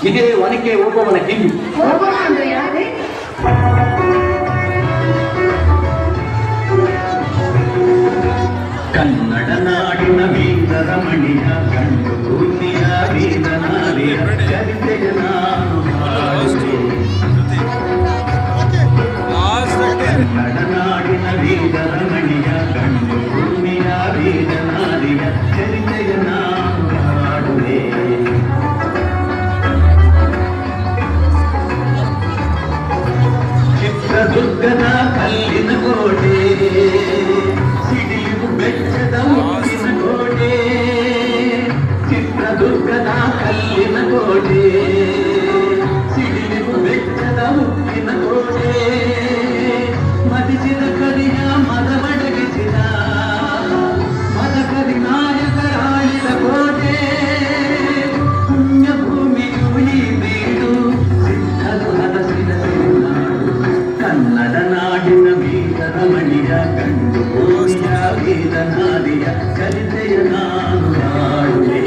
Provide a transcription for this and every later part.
ಇದೇ ಒನಕೆ ಓಬವ್ವನ ಕಿವಿ. ಕನ್ನಡ ನಾಡಿನ ವೀರರಮಣಿಯ ಗಂಡು ಭೂಮಿಯ ವೀರನಾರಿಯ ಚರಿತೆಯ ನಾನು ಕನ್ನಡ ನಾಡಿನ ವೀರರಮಣಿಯ ಗಂಡು ಭೂಮಿಯ ವೀರನಾರಿಯ ಚರಿತೆಯ ನಾನು ಹಾಡುವೆ. ಚಿತ್ರದುರ್ಗದ ಕಲ್ಲಿನ ಕೋಟೆ, ಸಿಡಿಲು ಬೆಟ್ಟದ ಉಕ್ಕಿನ ಕೋಟೆ, ಚಿತ್ರದುರ್ಗದ ಕಲ್ಲಿನ ಕೋಟೆ, ಸಿಡಿಲು ಬೆಟ್ಟದ ಉಕ್ಕಿನ ಕೋಟೆ, ಮದಿಸಿದ ಕರಿಯ ಮದವಡಗಿಸಿದ ಮದಕರಿ ನಾಯಕರಾಳಿದ ಕೋಟೆ, ಪುಣ್ಯ ಭೂಮಿಯು ಈ ಬೀಡು ಸಿದ್ಧಲು ಹಲಸಿದ ಸಿರಿನಾಡು. ಕನ್ನಡ ನಾಡಿನ ವೀರರಮಣಿಯ ಗಂಡು ಭೂಮಿಯ ವೀರನಾರಿಯ ಚರಿತೆಯ ನಾನು ಹಾಡುವೆ.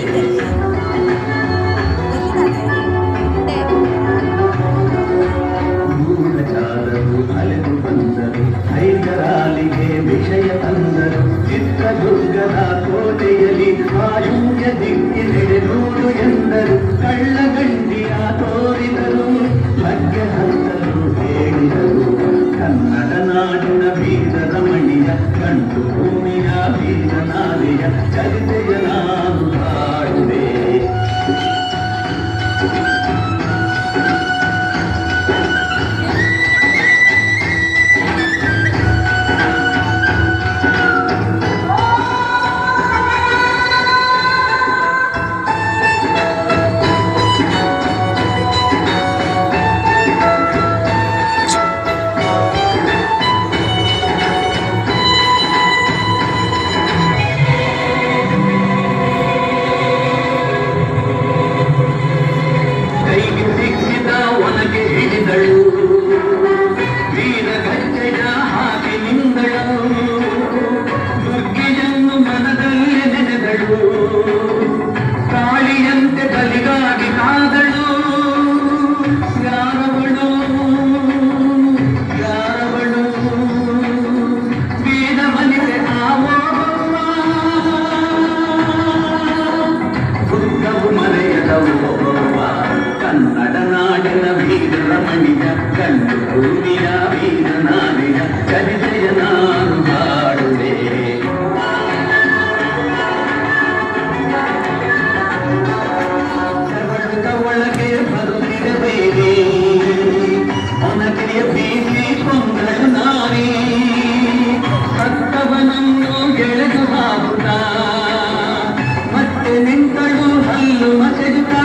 ಮೂಢಚಾರರು ಅಲೆದು ಬಂದರು, ಹೈದರಾಲಿಗೆ ವಿಷಯ ತಂದರು. ಚಿತ್ರದುರ್ಗದ ಕೋಟೆಯಲ್ಲಿ ವಾಯುವ್ಯ ದಿಕ್ಕಿನೆಡೆ ನೋಡು ಎಂದರು. ಕಳ್ಳಗಂಡಿಯ ತೋರಿದರು, ಭಾಗ್ಯ ಹತ್ತಲು ಹೇಳಿದರು. ಕನ್ನಡ ನಾಡಿನ ವೀರರಮಣಿಯ ಗಂಡು ಭೂಮಿಯ ವೀರನಾರಿಯ ಚರಿತೆಯ ನಾನು ಹಾಡುವೆ. ಕನ್ನಡ ನಾಡಿನ ವೀರರಮಣಿಯ ಗಂಡು ಭೂಮಿಯ ವೀರನಾರಿಯ ಚರಿತೆಯ ನಾನು ಹಾಡುವೆ. ಜಗಳದ ಒಳಗೆ ಬರುತ್ತಿರಬೇಡಿ, ಒನಕೆಯ ಬೀಸಿ ಕೊಂದಳು ನಾರಿ, ಸತ್ತವನನ್ನು ಎಳೆದು ಹಾಕುತ್ತಾ ಮತ್ತೆ ನಿಂತಳು ಹಲ್ಲು ಮಸೆಯುತ್ತಾ.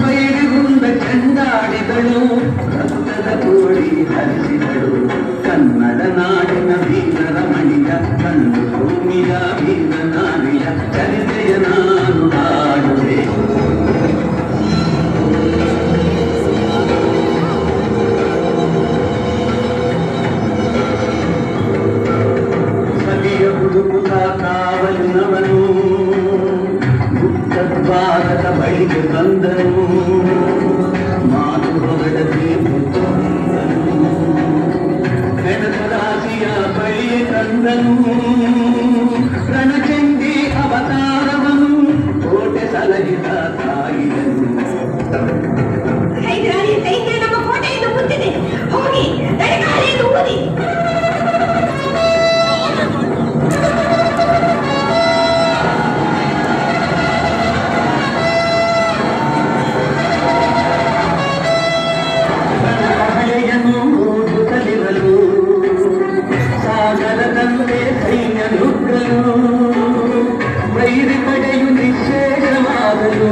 ಬೈರಿಗುಂದ ಚೆಂಡಾಡಿದಳು, ರಕ್ತದ ಕೋಳಿ ಹರಿಸಿದಳು. ಕನ್ನಡ ನಾಡಿನ ವೀರರಮಣಿಯ ಗಂಡು ಭೂಮಿಯ ವೀರನಾರಿಯ ಚರಿತೆಯ ನಾನು ಹಾಡುವೆ. ಸತಿಯ ಹುಡುಕುತ್ತ ಕಾವಲಿನವನು ಮುಕ್ತದ್ವಾರದ ಬಳಿಗೆ ಬಂದನು. ಮಾತು ಹೊರಡದೆ ಮುತ್ತನು, ಬೆನಕ ರಾಶಿಯ ಬಳಿಗೆ ತಂದನು. ರಣಚಂಡಿ ಅವತಾರವನು ಕೋಟೆ ಸಲಹಿದ ತಾಯಿಯನು. ಹೈದರಾಲಿ ಸೈನ್ಯ ನಮ್ಮ ಕೋಟೆಯನ್ನು ಮುತ್ತಿದೆ, ಹೋಗಿ ತಡೆಗಾಳಿಯನ್ನು ಊದಿ. ಸಾಗರದಂತೆ ಸೈನ್ಯ ನುಗ್ಗಲು, ವೈರಿ ಪಡೆಯು ನಿಶ್ಚೇಷವಾಗಲು.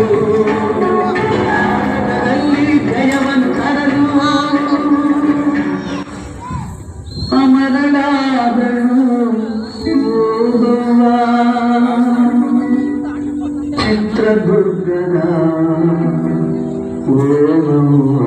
ಅದರಲ್ಲಿ ಜಯವಂತರನು ಅಮರಳಾದಳು ಓದುವ ಚಿತ್ರದುರ್ಗದ ಓದುವ.